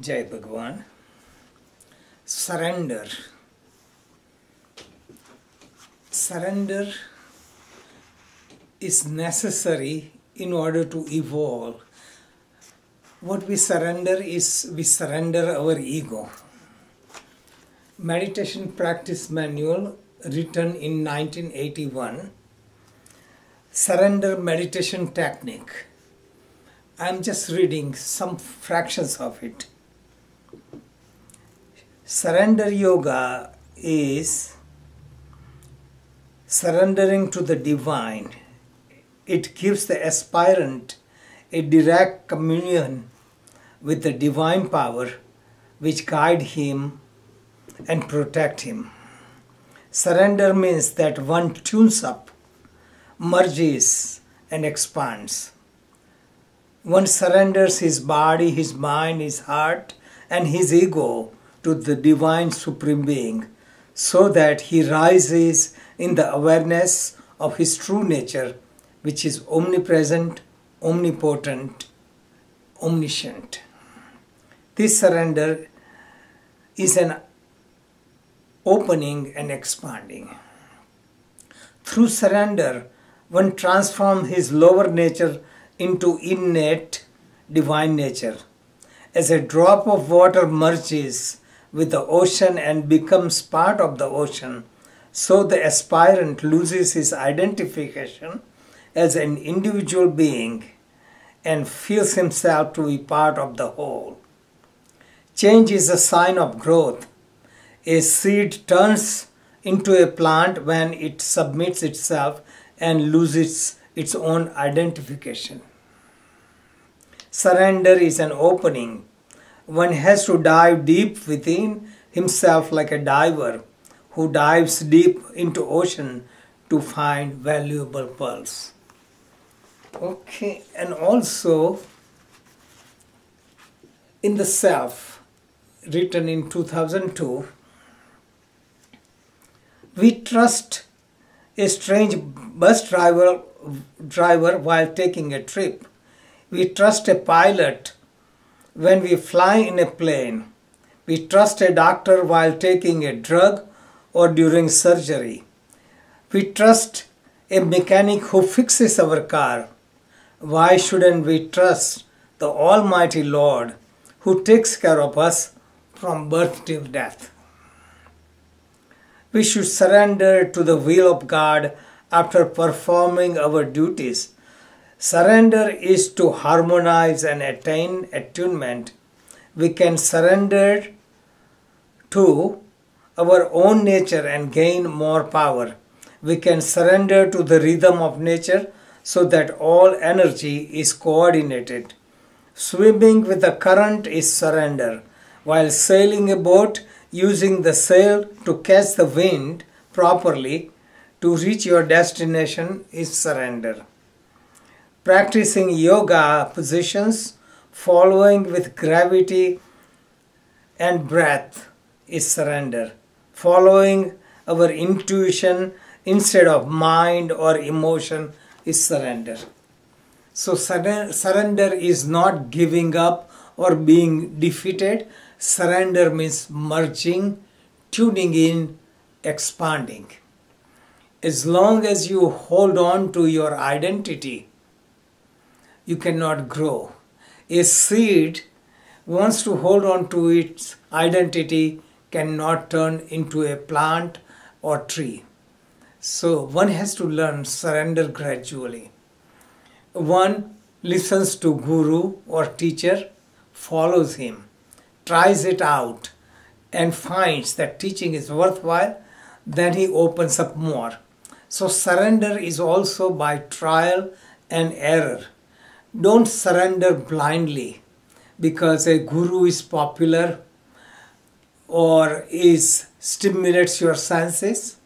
Jai Bhagwan. Surrender. Surrender is necessary in order to evolve. What we surrender is we surrender our ego. Meditation Practice Manual, written in 1981. Surrender meditation technique. I am just reading some fractions of it. Surrender yoga is surrendering to the divine. It gives the aspirant a direct communion with the divine power which guide him and protect him. Surrender means that one tunes up, merges and expands. One surrenders his body, his mind, his heart and his ego to the divine supreme being so that he rises in the awareness of his true nature, which is omnipresent, omnipotent, omniscient. This surrender is an opening and expanding. Through surrender, one transforms his lower nature into innate divine nature. As a drop of water merges with the ocean and becomes part of the ocean, so the aspirant loses his identification as an individual being and feels himself to be part of the whole. Change is a sign of growth. A seed turns into a plant when it submits itself and loses its own identification. Surrender is an opening. One has to dive deep within himself like a diver who dives deep into ocean to find valuable pearls. Okay, and also in the Self, written in 2002, we trust a strange bus driver while taking a trip. We trust a pilot when we fly in a plane. We trust a doctor while taking a drug or during surgery. We trust a mechanic who fixes our car. Why shouldn't we trust the Almighty Lord who takes care of us from birth till death? We should surrender to the will of God after performing our duties. Surrender is to harmonize and attain attunement. We can surrender to our own nature and gain more power. We can surrender to the rhythm of nature so that all energy is coordinated. Swimming with the current is surrender, while sailing a boat using the sail to catch the wind properly to reach your destination is surrender. Practicing yoga positions, following with gravity and breath is surrender. Following our intuition instead of mind or emotion is surrender. So surrender is not giving up or being defeated. Surrender means merging, tuning in, expanding. As long as you hold on to your identity, you cannot grow. A seed wants to hold on to its identity, cannot turn into a plant or tree. So one has to learn surrender gradually. One listens to guru or teacher, follows him, tries it out and finds that teaching is worthwhile, then he opens up more. So surrender is also by trial and error. Don't surrender blindly because a guru is popular or stimulates your senses.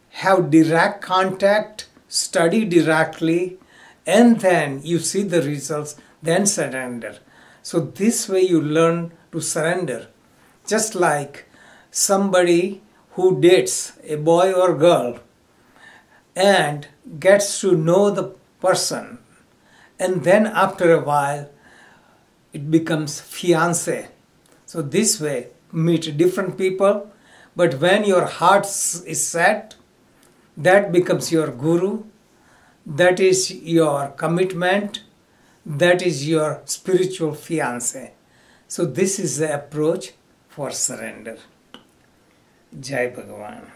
Have direct contact, study directly, and then you see the results, then surrender. So this way you learn to surrender. Just like somebody who dates a boy or girl and gets to know the person, and then after a while it becomes fiancé. So this way, meet different people, but when your heart is set, that becomes your guru, that is your commitment, that is your spiritual fiancé. So this is the approach for surrender. Jai Bhagavan.